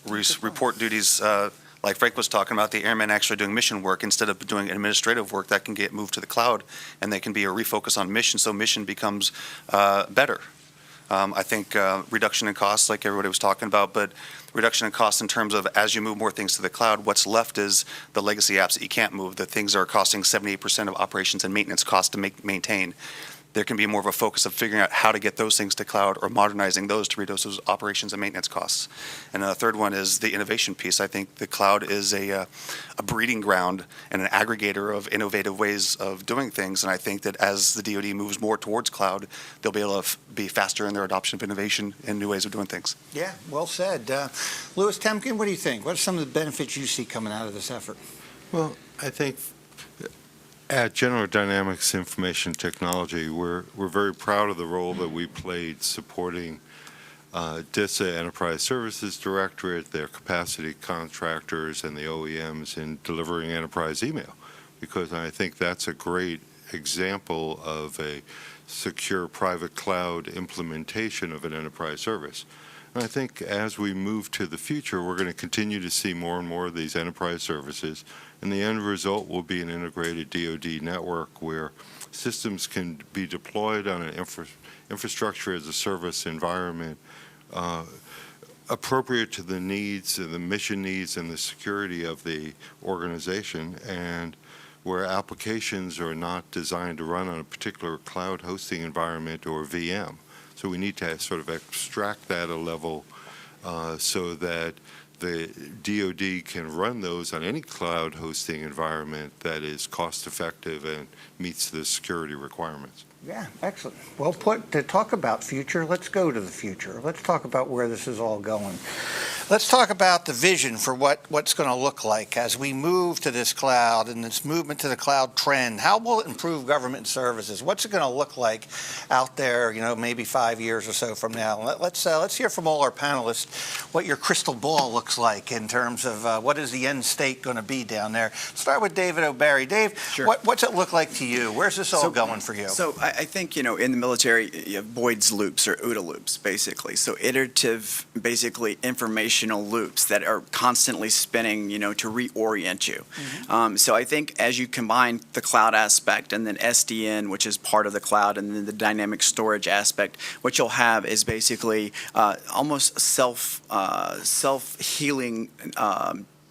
report duties, like Frank was talking about, the airmen actually doing mission work instead of doing administrative work, that can get moved to the cloud, and they can be a refocus on mission, so mission becomes better. I think reduction in costs, like everybody was talking about, but reduction in costs in terms of as you move more things to the cloud, what's left is the legacy apps that you can't move. The things are costing 78% of operations and maintenance costs to maintain. There can be more of a focus of figuring out how to get those things to cloud or modernizing those to reduce those operations and maintenance costs. And the third one is the innovation piece. I think the cloud is a breeding ground and an aggregator of innovative ways of doing things. And I think that as the DoD moves more towards cloud, they'll be able to be faster in their adoption of innovation and new ways of doing things. Yeah, well said. Louis Tempkin, what do you think? What are some of the benefits you see coming out of this effort? Well, I think at General Dynamics Information Technology, we're very proud of the role that we played supporting DISA Enterprise Services Directorate, their capacity contractors, and the OEMs in delivering enterprise email, because I think that's a great example of a secure private cloud implementation of an enterprise service. And I think as we move to the future, we're going to continue to see more and more of these enterprise services, and the end result will be an integrated DoD network where systems can be deployed on an infrastructure as a service environment appropriate to the needs and the mission needs and the security of the organization, and where applications are not designed to run on a particular cloud hosting environment or VM. So we need to sort of extract that a level so that the DoD can run those on any cloud hosting environment that is cost-effective and meets the security requirements. Yeah, excellent. Well put. To talk about future, let's go to the future. Let's talk about where this is all going. Let's talk about the vision for what's going to look like as we move to this cloud and this movement to the cloud trend. How will it improve government services? What's it going to look like out there, maybe 5 years or so from now? Let's hear from all our panelists what your crystal ball looks like in terms of what is the end state going to be down there. Start with David O'Barry. Dave, Sure. What's it look like to you? Where's this all going for you? So I think, in the military, you have Boyd's loops or OODA loops, basically. So iterative, basically informational loops that are constantly spinning, to reorient you. So I think as you combine the cloud aspect and then SDN, which is part of the cloud, and then the dynamic storage aspect, what you'll have is basically almost self-healing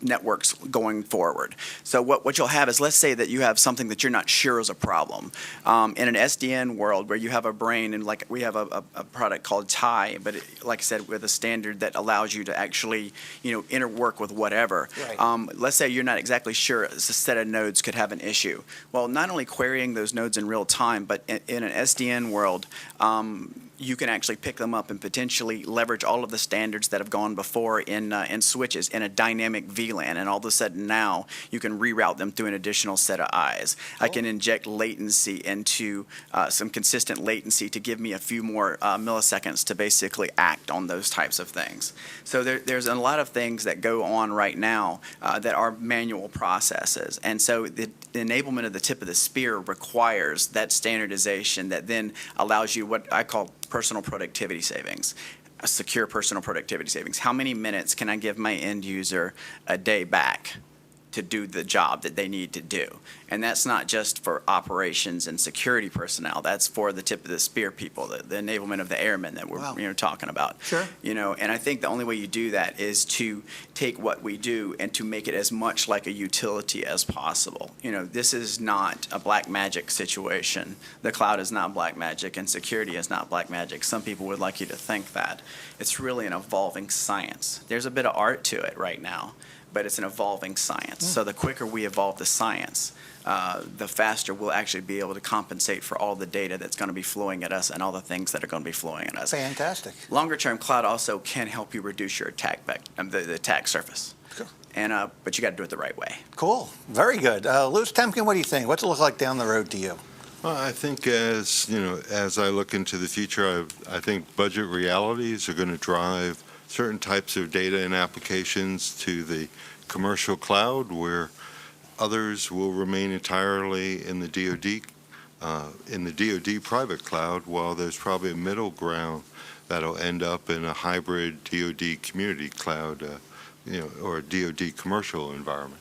networks going forward. So what you'll have is, let's say that you have something that you're not sure is a problem. In an SDN world where you have a brain, and like we have a product called TIE, but like I said, with a standard that allows you to actually, interwork with whatever. Right. Let's say you're not exactly sure a set of nodes could have an issue. Well, not only querying those nodes in real time, but in an SDN world, you can actually pick them up and potentially leverage all of the standards that have gone before in switches in a dynamic VLAN, and all of a sudden now you can reroute them through an additional set of eyes. I can inject latency into some consistent latency to give me a few more milliseconds to basically act on those types of things. So there's a lot of things that go on right now that are manual processes, and so the enablement of the tip of the spear requires that standardization that then allows you what I call personal productivity savings, a secure personal productivity savings. How many minutes can I give my end user a day back to do the job that they need to do? And that's not just for operations and security personnel. That's for the tip of the spear people, the enablement of the airmen that we're talking about. Sure. And I think the only way you do that is to take what we do and to make it as much like a utility as possible. This is not a black magic situation. The cloud is not black magic, and security is not black magic. Some people would like you to think that. It's really an evolving science. There's a bit of art to it right now, but it's an evolving science. So the quicker we evolve the science, the faster we'll actually be able to compensate for all the data that's going to be flowing at us and all the things that are going to be flowing at us. Fantastic. Longer term, cloud also can help you reduce your attack the attack surface. Cool. And but you got to do it the right way. Cool. Very good. Louis Tempkin, what do you think? What's it look like down the road to you? Well, I think as I look into the future, I think budget realities are going to drive certain types of data and applications to the commercial cloud, where others will remain entirely in the DoD private cloud, while there's probably a middle ground that'll end up in a hybrid DoD community cloud, or a DoD commercial environment.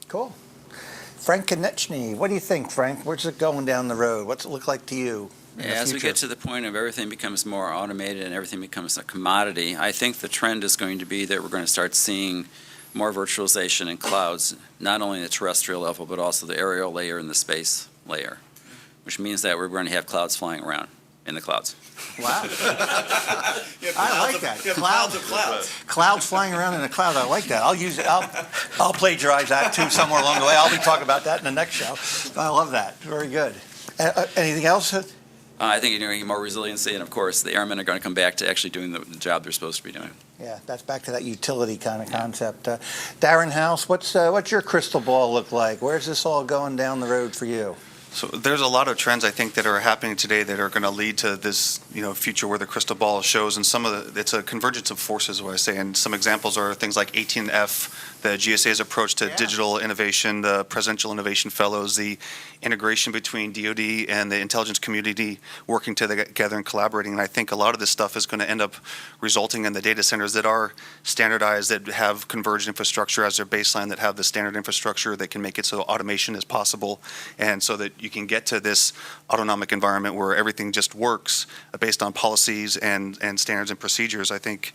Cool. Frank Konieczny, what do you think, Frank? Where's it going down the road? What's it look like to you? As we get to the point of everything becomes more automated and everything becomes a commodity, I think the trend is going to be that we're going to start seeing more virtualization in clouds, not only the terrestrial level, but also the aerial layer and the space layer, which means that we're going to have clouds flying around in the clouds. Wow. I like that. Clouds of clouds. Clouds flying around in a cloud. I like that. I'll use it. I'll plagiarize that too somewhere along the way. I'll be talking about that in the next show. I love that. Very good. Anything else? I think you're going to get more resiliency, and of course, the airmen are going to come back to actually doing the job they're supposed to be doing. Yeah, that's back to that utility kind of concept. Darren House, what's your crystal ball look like? Where's this all going down the road for you? So there's a lot of trends I think that are happening today that are going to lead to this, future where the crystal ball shows, and it's a convergence of forces, what I say. And some examples are things like 18F, the GSA's approach to digital innovation, the Presidential Innovation Fellows, the integration between DoD and the intelligence community working together and collaborating. And I think a lot of this stuff is going to end up resulting in the data centers that are standardized, that have converged infrastructure as their baseline, that have the standard infrastructure that can make it so automation is possible, and so that you can get to this autonomic environment where everything just works based on policies and standards and procedures. I think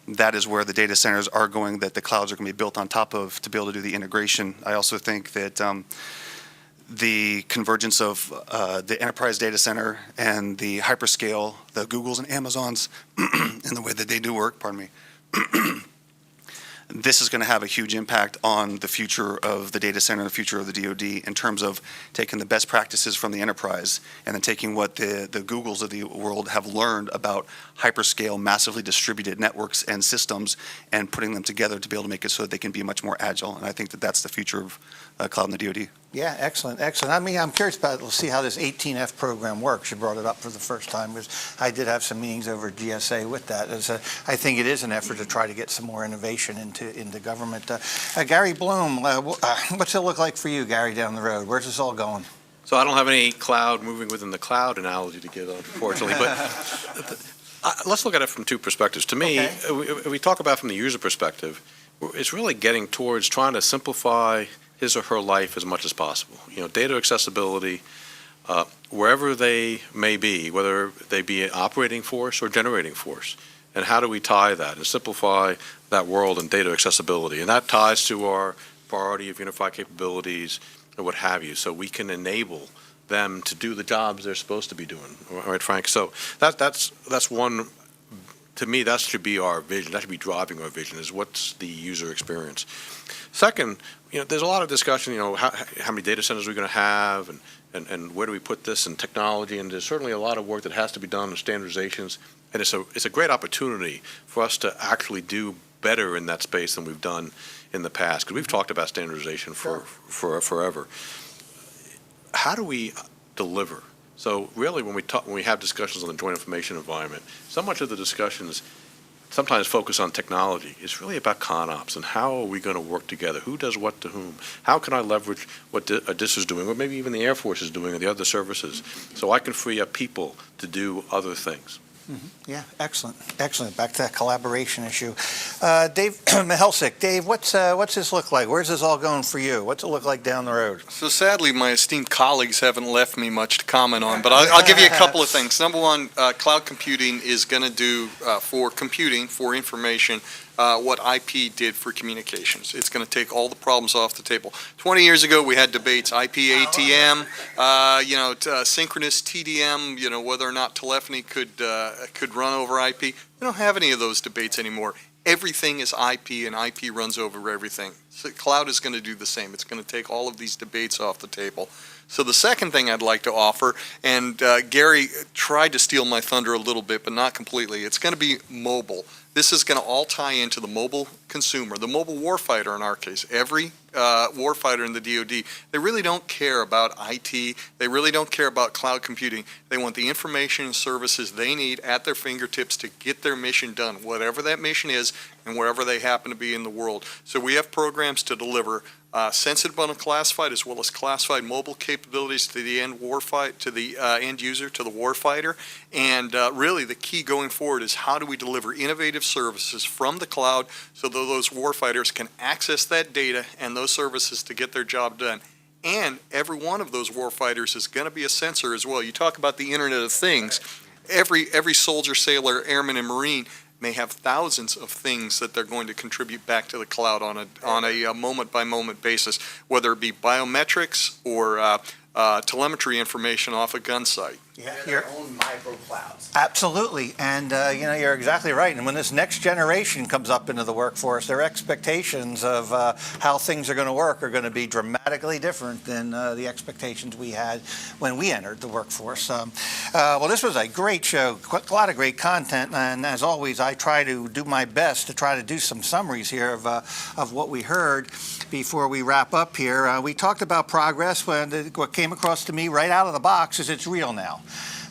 that is where the data centers are going, that the clouds are going to be built on top of to be able to do the integration. I also think that the convergence of the enterprise data center and the hyperscale, the Googles and Amazons, and the way that they do work, this is going to have a huge impact on the future of the data center, the future of the DoD, in terms of taking the best practices from the enterprise and then taking what the Googles of the world have learned about hyperscale, massively distributed networks and systems and putting them together to be able to make it so that they can be much more agile. And I think that that's the future of cloud in the DoD. Yeah, excellent, excellent. I mean, I'm curious about, we'll see how this 18F program works. You brought it up for the first time, because I did have some meetings over at GSA with that. I think it is an effort to try to get some more innovation into government. Gary Blohm, what's it look like for you, Gary, down the road? Where's this all going? So I don't have any cloud moving within the cloud analogy to give, unfortunately, but let's look at it from two perspectives. To me, we talk about from the user perspective, it's really getting towards trying to simplify his or her life as much as possible. You know, data accessibility, wherever they may be, whether they be an operating force or generating force. And how do we tie that and simplify that world and data accessibility? And that ties to our priority of unified capabilities and what have you, so we can enable them to do the jobs they're supposed to be doing, right, Frank? So that's one, to me, that should be our vision. That should be driving our vision, is what's the user experience. Second, you know, there's a lot of discussion, you know, how many data centers are we going to have, and where do we put this in technology, and there's certainly a lot of work that has to be done on standardizations, and it's a great opportunity for us to actually do better in that space than we've done in the past, because we've talked about standardization for forever. How do we deliver? So really, when we have discussions on the joint information environment, so much of the discussions sometimes focus on technology. It's really about ConOps and how are we going to work together? Who does what to whom? How can I leverage what DISA is doing, or maybe even the Air Force is doing, or the other services, so I can free up people to do other things? Mm-hmm. Yeah, excellent, excellent. Back to that collaboration issue. Dave Mihelcic, Dave, what's this look like? Where's this all going for you? What's it look like down the road? So sadly, my esteemed colleagues haven't left me much to comment on, but I'll give you a couple of things. Number one, cloud computing is going to do for computing, for information, what IP did for communications. It's going to take all the problems off the table. 20 years ago, we had debates, IP ATM, synchronous TDM, whether or not telephony could run over IP. We don't have any of those debates anymore. Everything is IP, and IP runs over everything. So cloud is going to do the same. It's going to take all of these debates off the table. So the second thing I'd like to offer, and Gary tried to steal my thunder a little bit, but not completely, it's going to be mobile. This is going to all tie into the mobile consumer, the mobile warfighter in our case. Every warfighter in the DoD, they really don't care about IT. They really don't care about cloud computing. They want the information and services they need at their fingertips to get their mission done, whatever that mission is and wherever they happen to be in the world. So we have programs to deliver sensitive unclassified as well as classified mobile capabilities to the end end user, to the warfighter. And really the key going forward is how do we deliver innovative services from the cloud so that those warfighters can access that data and those services to get their job done. And every one of those warfighters is going to be a sensor as well. You talk about the Internet of Things. Every soldier, sailor, airman, and Marine may have thousands of things that they're going to contribute back to the cloud on a moment-by-moment basis, whether it be biometrics or telemetry information off a gun site. Yeah, Their own micro clouds. Absolutely, and you're exactly right. And when this next generation comes up into the workforce, their expectations of how things are going to work are going to be dramatically different than the expectations we had when we entered the workforce. Well, this was a great show, a lot of great content, and as always, I try to do my best to try to do some summaries here of what we heard before we wrap up here. We talked about progress. What came across to me right out of the box is it's real now.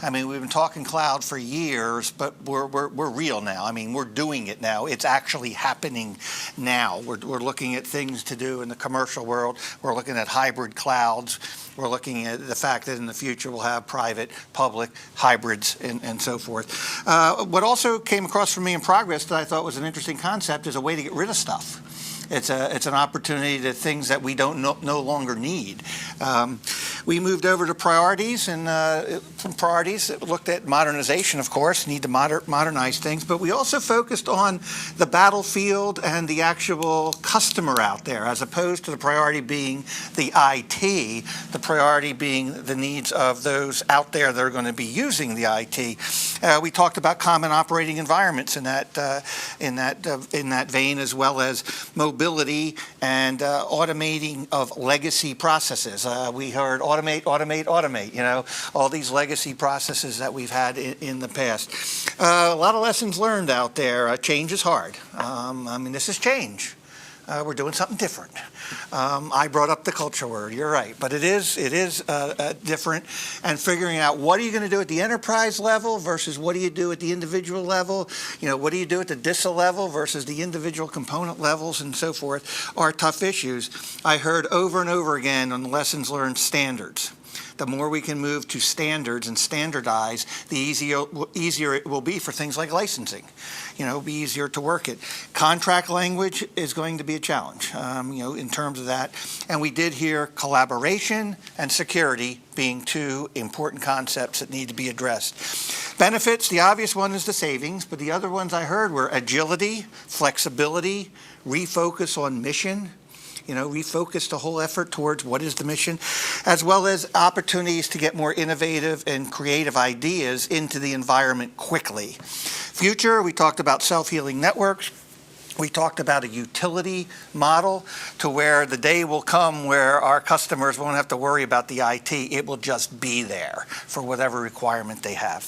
I mean, we've been talking cloud for years, but we're real now. I mean, we're doing it now. It's actually happening now. We're looking at things to do in the commercial world. We're looking at hybrid clouds. We're looking at the fact that in the future we'll have private, public, hybrids, and so forth. What also came across for me in progress that I thought was an interesting concept is a way to get rid of stuff. It's an opportunity to things that we don't no longer need. We moved over to priorities, and from priorities looked at modernization, of course, need to modernize things, but we also focused on the battlefield and the actual customer out there, as opposed to the priority being the IT, the priority being the needs of those out there that are going to be using the IT. We talked about common operating environments in that vein, as well as mobility and automating of legacy processes. We heard automate, all these legacy processes that we've had in the past. A lot of lessons learned out there. Change is hard. This is change. We're doing something different. I brought up the culture word, you're right, but it is different, and figuring out what are you going to do at the enterprise level versus what do you do at the individual level, what do you do at the DISA level versus the individual component levels and so forth are tough issues. I heard over and over again on the lessons learned standards. The more we can move to standards and standardize, the easier it will be for things like licensing. It'll be easier to work it. Contract language is going to be a challenge, in terms of that. And we did hear collaboration and security being two important concepts that need to be addressed. Benefits, the obvious one is the savings, but the other ones I heard were agility, flexibility, refocus on mission. Refocus the whole effort towards what is the mission, as well as opportunities to get more innovative and creative ideas into the environment quickly. Future, we talked about self-healing networks. We talked about a utility model to where the day will come where our customers won't have to worry about the IT. It will just be there for whatever requirement they have.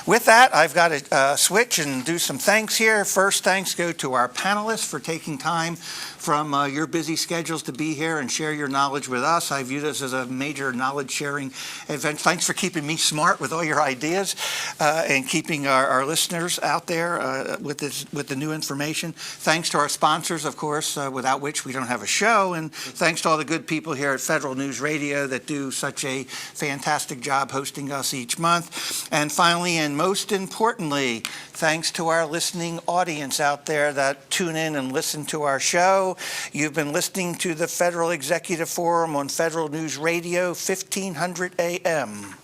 With that, I've got to switch and do some thanks here. First, thanks go to our panelists for taking time from your busy schedules to be here and share your knowledge with us. I view this as a major knowledge-sharing event. Thanks for keeping me smart with all your ideas and keeping our listeners out there with the new information. Thanks to our sponsors, of course, without which we don't have a show. And thanks to all the good people here at Federal News Radio that do such a fantastic job hosting us each month. And finally, and most importantly, thanks to our listening audience out there that tune in and listen to our show. You've been listening to the Federal Executive Forum on Federal News Radio, 1500 AM.